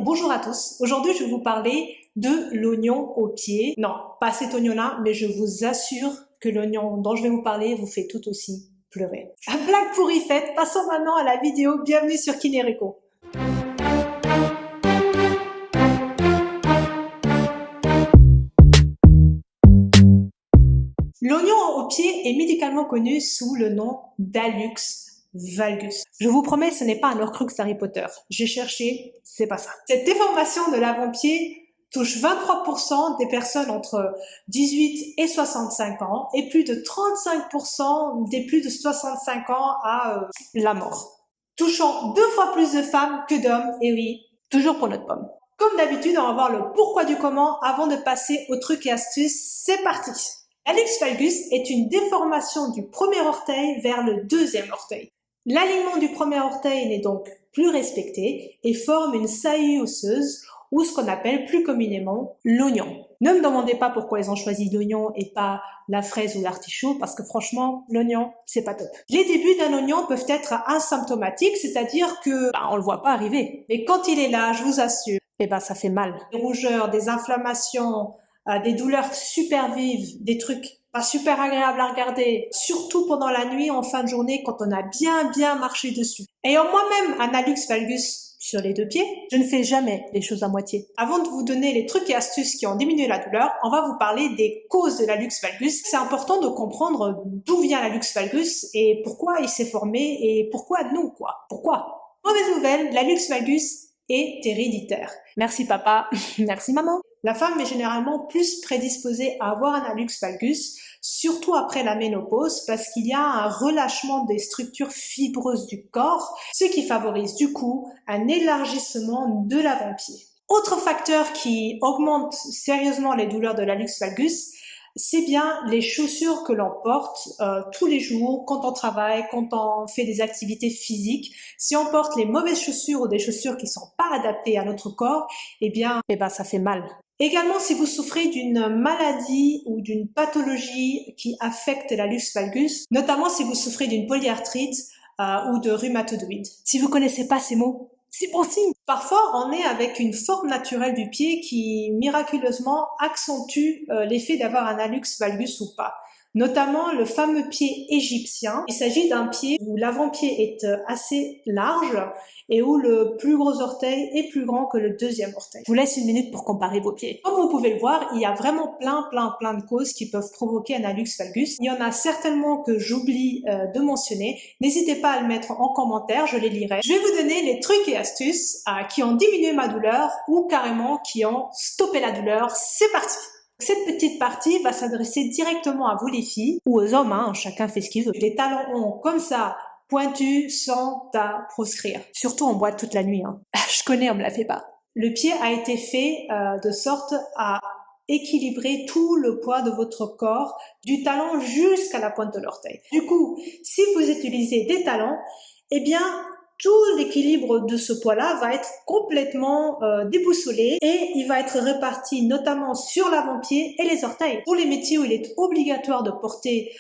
bonjour à tous. Aujourd'hui, je vais vous parler de l'oignon au pied. Non, pas cet oignon-là, mais je vous assure que l'oignon dont je vais vous parler vous fait tout aussi pleurer. À blague pourrie faite, passons maintenant à la vidéo. Bienvenue sur Kinerico. L'oignon au pied est médicalement connu sous le nom d'Hallux valgus. Je vous promets, ce n'est pas un Horcrux Harry Potter. J'ai cherché, c'est pas ça. Cette déformation de l'avant-pied touche 23% des personnes entre 18 et 65 ans et plus de 35% des plus de 65 ans à la mort. Touchant 2 fois plus de femmes que d'hommes, et oui, toujours pour notre pomme. Comme d'habitude, on va voir le pourquoi du comment avant de passer aux trucs et astuces. C'est parti! Hallux valgus est une déformation du premier orteil vers le deuxième orteil. L'alignement du premier orteil n'est donc plus respecté et forme une saillie osseuse ou ce qu'on appelle plus communément l'oignon. Ne me demandez pas pourquoi ils ont choisi l'oignon et pas la fraise ou l'artichaut parce que franchement, l'oignon, c'est pas top. Les débuts d'un oignon peuvent être asymptomatiques, c'est-à-dire que on le voit pas arriver. Mais quand il est là, je vous assure, ça fait mal. Des rougeurs, des inflammations, des douleurs super vives, des trucs pas super agréables à regarder, surtout pendant la nuit, en fin de journée, quand on a bien marché dessus. Ayant moi-même un hallux valgus sur les 2 pieds, je ne fais jamais les choses à moitié. Avant de vous donner les trucs et astuces qui ont diminué la douleur, on va vous parler des causes de l'hallux valgus. C'est important de comprendre d'où vient l'hallux valgus et pourquoi il s'est formé et pourquoi nous, quoi. Pourquoi? Mauvaise nouvelle, l'hallux valgus est héréditaire. Merci papa, merci maman. La femme est généralement plus prédisposée à avoir un hallux valgus, surtout après la ménopause, parce qu'il y a un relâchement des structures fibreuses du corps, ce qui favorise du coup un élargissement de l'avant-pied. Autre facteur qui augmente sérieusement les douleurs de l'hallux valgus, c'est bien les chaussures que l'on porte tous les jours, quand on travaille, quand on fait des activités physiques. Si on porte les mauvaises chaussures ou des chaussures qui sont pas adaptées à notre corps, ça fait mal. Également, si vous souffrez d'une maladie ou d'une pathologie qui affecte l'hallux valgus, notamment si vous souffrez d'une polyarthrite ou de rhumatoïde. Si vous connaissez pas ces mots, c'est bon signe. Parfois, on est avec une forme naturelle du pied qui miraculeusement accentue l'effet d'avoir un hallux valgus ou pas. Notamment le fameux pied égyptien. Il s'agit d'un pied où l'avant-pied est assez large et où le plus gros orteil est plus grand que le deuxième orteil. Je vous laisse une minute pour comparer vos pieds. Comme vous pouvez le voir, il y a vraiment plein de causes qui peuvent provoquer un hallux valgus. Il y en a certainement que j'oublie de mentionner. N'hésitez pas à le mettre en commentaire, je les lirai. Je vais vous donner les trucs et astuces qui ont diminué ma douleur ou carrément qui ont stoppé la douleur. C'est parti! Cette petite partie va s'adresser directement à vous les filles, ou aux hommes, chacun fait ce qu'il veut. Les talons hauts comme ça, pointus, sont à proscrire. Surtout en boîte toute la nuit. Je connais, on me la fait pas. Le pied a été fait de sorte à équilibrer tout le poids de votre corps, du talon jusqu'à la pointe de l'orteil. Du coup, si vous utilisez des talons, tout l'équilibre de ce poids-là va être complètement déboussolé et il va être réparti notamment sur l'avant-pied et les orteils. Pour les métiers où il est obligatoire de porter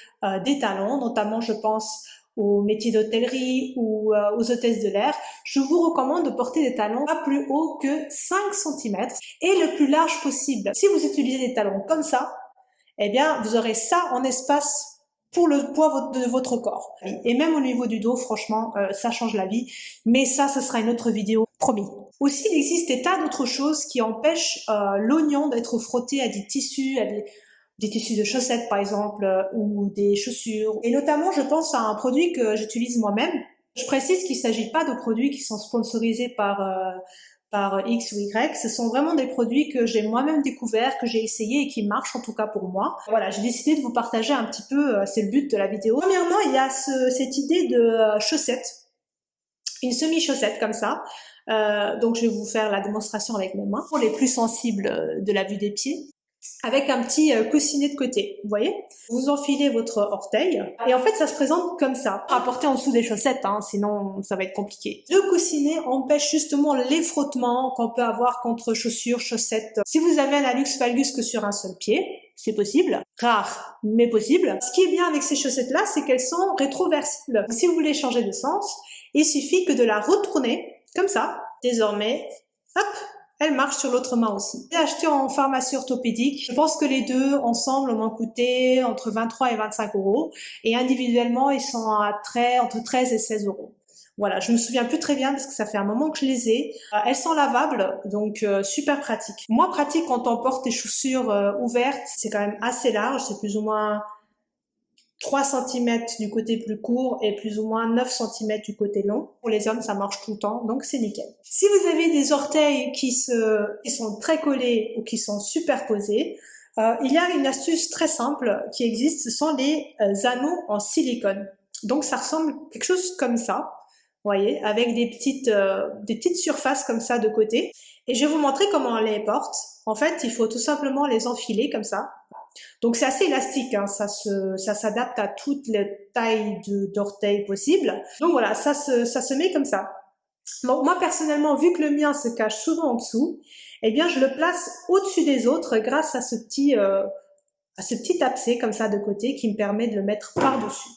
des talons, notamment je pense aux métiers d'hôtellerie ou aux hôtesses de l'air, je vous recommande de porter des talons pas plus haut que 5 cm et le plus large possible. Si vous utilisez des talons comme ça, vous aurez ça en espace pour le poids de votre corps. Et même au niveau du dos, franchement, ça change la vie. Mais ça, ce sera une autre vidéo, promis. Aussi, il existe des tas d'autres choses qui empêchent l'oignon d'être frotté à des tissus, des tissus de chaussettes par exemple, ou des chaussures. Et notamment, je pense à un produit que j'utilise moi-même. Je précise qu'il ne s'agit pas de produits qui sont sponsorisés par X ou Y, ce sont vraiment des produits que j'ai moi-même découverts, que j'ai essayé et qui marchent en tout cas pour moi. Voilà, j'ai décidé de vous partager un petit peu, c'est le but de la vidéo. Premièrement, il y a cette idée de chaussette, une semi-chaussette comme ça. Donc je vais vous faire la démonstration avec mes mains pour les plus sensibles de la vue des pieds. Avec un petit coussinet de côté, vous voyez? Vous enfilez votre orteil et en fait ça se présente comme ça, à porter en dessous des chaussettes, sinon ça va être compliqué. Le coussinet empêche justement les frottements qu'on peut avoir contre chaussures, chaussettes. Si vous avez un hallux valgus que sur un seul pied, c'est possible, rare mais possible. Ce qui est bien avec ces chaussettes-là, c'est qu'elles sont rétroversibles. Si vous voulez changer de sens, il suffit que de la retourner comme ça. Désormais, hop, elle marche sur l'autre main aussi. J'ai acheté en pharmacie orthopédique. Je pense que les deux ensemble m'ont coûté entre 23 et 25 euros. Et individuellement, ils sont entre 13 et 16 euros. Voilà, je me souviens plus très bien parce que ça fait un moment que je les ai. Elles sont lavables, donc super pratique. Moins pratique quand on porte des chaussures ouvertes. C'est quand même assez large, c'est plus ou moins 3 cm du côté plus court et plus ou moins 9 cm du côté long. Pour les hommes, ça marche tout le temps, donc c'est nickel. Si vous avez des orteils qui sont très collés ou qui sont superposés, il y a une astuce très simple qui existe, ce sont les anneaux en silicone. Donc ça ressemble à quelque chose comme ça, vous voyez, avec des petites surfaces comme ça de côté. Et je vais vous montrer comment on les porte. En fait, il faut tout simplement les enfiler comme ça. Donc c'est assez élastique, hein, ça s'adapte à toutes les tailles d'orteils possibles. Donc voilà, ça se met comme ça. Bon, moi personnellement, vu que le mien se cache souvent en dessous, eh bien je le place au-dessus des autres grâce à ce petit abcès comme ça de côté qui me permet de le mettre par-dessus.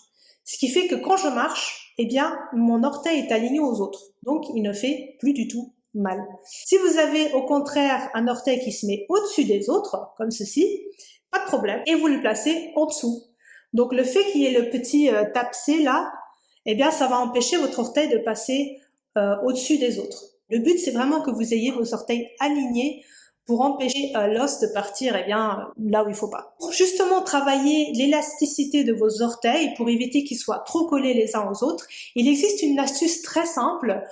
Ce qui fait que quand je marche, eh bien mon orteil est aligné aux autres, donc il ne fait plus du tout mal. Si vous avez au contraire un orteil qui se met au-dessus des autres, comme ceci, pas de problème, et vous le placez en dessous. Donc le fait qu'il y ait le petit abcès là, eh bien ça va empêcher votre orteil de passer au-dessus des autres. Le but c'est vraiment que vous ayez vos orteils alignés pour empêcher l'os de partir là où il faut pas. Pour justement travailler l'élasticité de vos orteils, pour éviter qu'ils soient trop collés les uns aux autres, il existe une astuce très simple,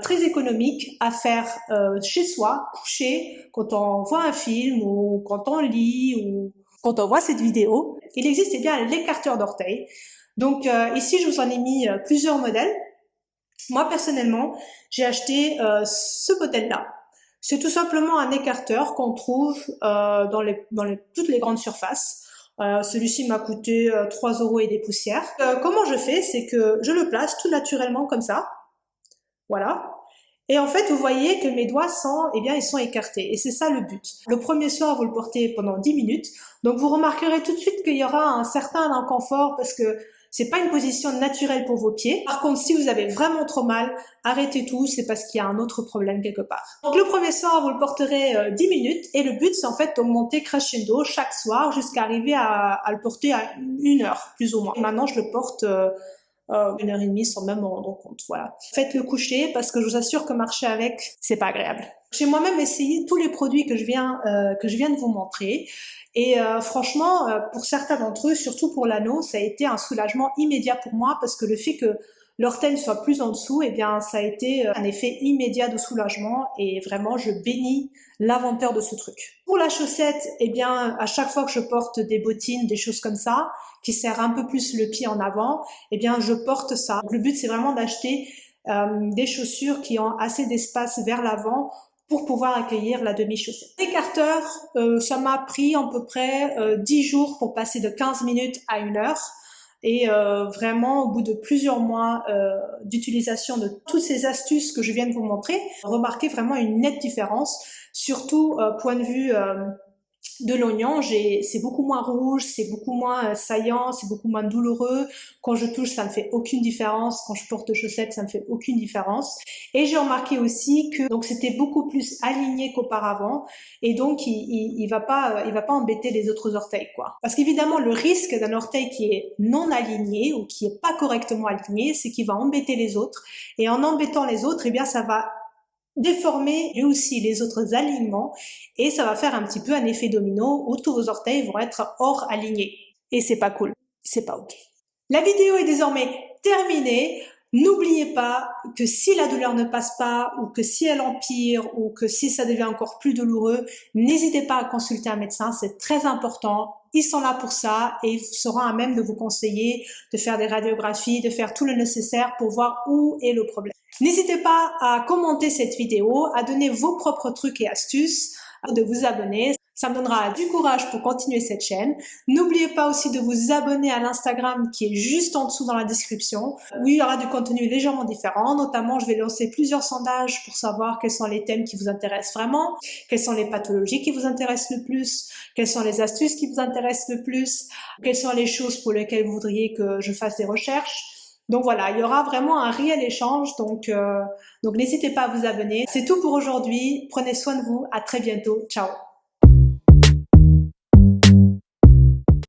très économique à faire chez soi, couché, quand on voit un film ou quand on lit ou quand on voit cette vidéo. Il existe l'écarteur d'orteils. Donc ici je vous en ai mis plusieurs modèles. Moi personnellement, j'ai acheté ce modèle-là. C'est tout simplement un écarteur qu'on trouve dans toutes les grandes surfaces. Celui-ci m'a coûté 3 euros et des poussières. Comment je fais? C'est que je le place tout naturellement comme ça. Voilà. Et en fait, vous voyez que mes doigts ils sont écartés. Et c'est ça le but. Le premier soir, vous le portez pendant 10 minutes. Donc, vous remarquerez tout de suite qu'il y aura un certain inconfort parce que c'est pas une position naturelle pour vos pieds. Par contre, si vous avez vraiment trop mal, arrêtez tout, c'est parce qu'il y a un autre problème quelque part. Donc, le premier soir, vous le porterez 10 minutes et le but, c'est en fait d'augmenter crescendo chaque soir jusqu'à arriver à le porter à 1 heure, plus ou moins. Et maintenant, je le porte 1 heure et demie sans même me rendre compte. Voilà. Faites-le coucher parce que je vous assure que marcher avec, c'est pas agréable. J'ai moi-même essayé tous les produits que je viens de vous montrer. Et franchement, pour certains d'entre eux, surtout pour l'anneau, ça a été un soulagement immédiat pour moi parce que le fait que l'orteil soit plus en dessous, eh bien, ça a été un effet immédiat de soulagement et vraiment, je bénis l'inventeur de ce truc. Pour la chaussette, eh bien, à chaque fois que je porte des bottines, des choses comme ça, qui serrent un peu plus le pied en avant, eh bien, je porte ça. Le but, c'est vraiment d'acheter des chaussures qui ont assez d'espace vers l'avant pour pouvoir accueillir la demi-chaussette. L'écarteur, ça m'a pris à peu près 10 jours pour passer de 15 minutes à 1 heure. Et vraiment, au bout de plusieurs mois d'utilisation de toutes ces astuces que je viens de vous montrer, remarquez vraiment une nette différence, surtout point de vue de l'oignon, c'est beaucoup moins rouge, c'est beaucoup moins saillant, c'est beaucoup moins douloureux. Quand je touche, ça ne fait aucune différence. Quand je porte chaussettes, ça ne fait aucune différence. Et j'ai remarqué aussi que donc c'était beaucoup plus aligné qu'auparavant, et donc il va pas embêter les autres orteils, quoi. Parce qu'évidemment, le risque d'un orteil qui est non aligné ou qui est pas correctement aligné, c'est qu'il va embêter les autres. Et en embêtant les autres, eh bien ça va déformer lui aussi les autres alignements et ça va faire un petit peu un effet domino où tous vos orteils vont être hors alignés. Et c'est pas cool, c'est pas ok. La vidéo est désormais terminée. N'oubliez pas que si la douleur ne passe pas ou que si elle empire ou que si ça devient encore plus douloureux, n'hésitez pas à consulter un médecin, c'est très important. Ils sont là pour ça et ils seront à même de vous conseiller, de faire des radiographies, de faire tout le nécessaire pour voir où est le problème. N'hésitez pas à commenter cette vidéo, à donner vos propres trucs et astuces, de vous abonner. Ça me donnera du courage pour continuer cette chaîne. N'oubliez pas aussi de vous abonner à l'Instagram qui est juste en dessous dans la description, où il y aura du contenu légèrement différent. Notamment, je vais lancer plusieurs sondages pour savoir quels sont les thèmes qui vous intéressent vraiment, quelles sont les pathologies qui vous intéressent le plus, quelles sont les astuces qui vous intéressent le plus, quelles sont les choses pour lesquelles vous voudriez que je fasse des recherches. Donc voilà, il y aura vraiment un réel échange, donc n'hésitez pas à vous abonner. C'est tout pour aujourd'hui, prenez soin de vous, à très bientôt, ciao.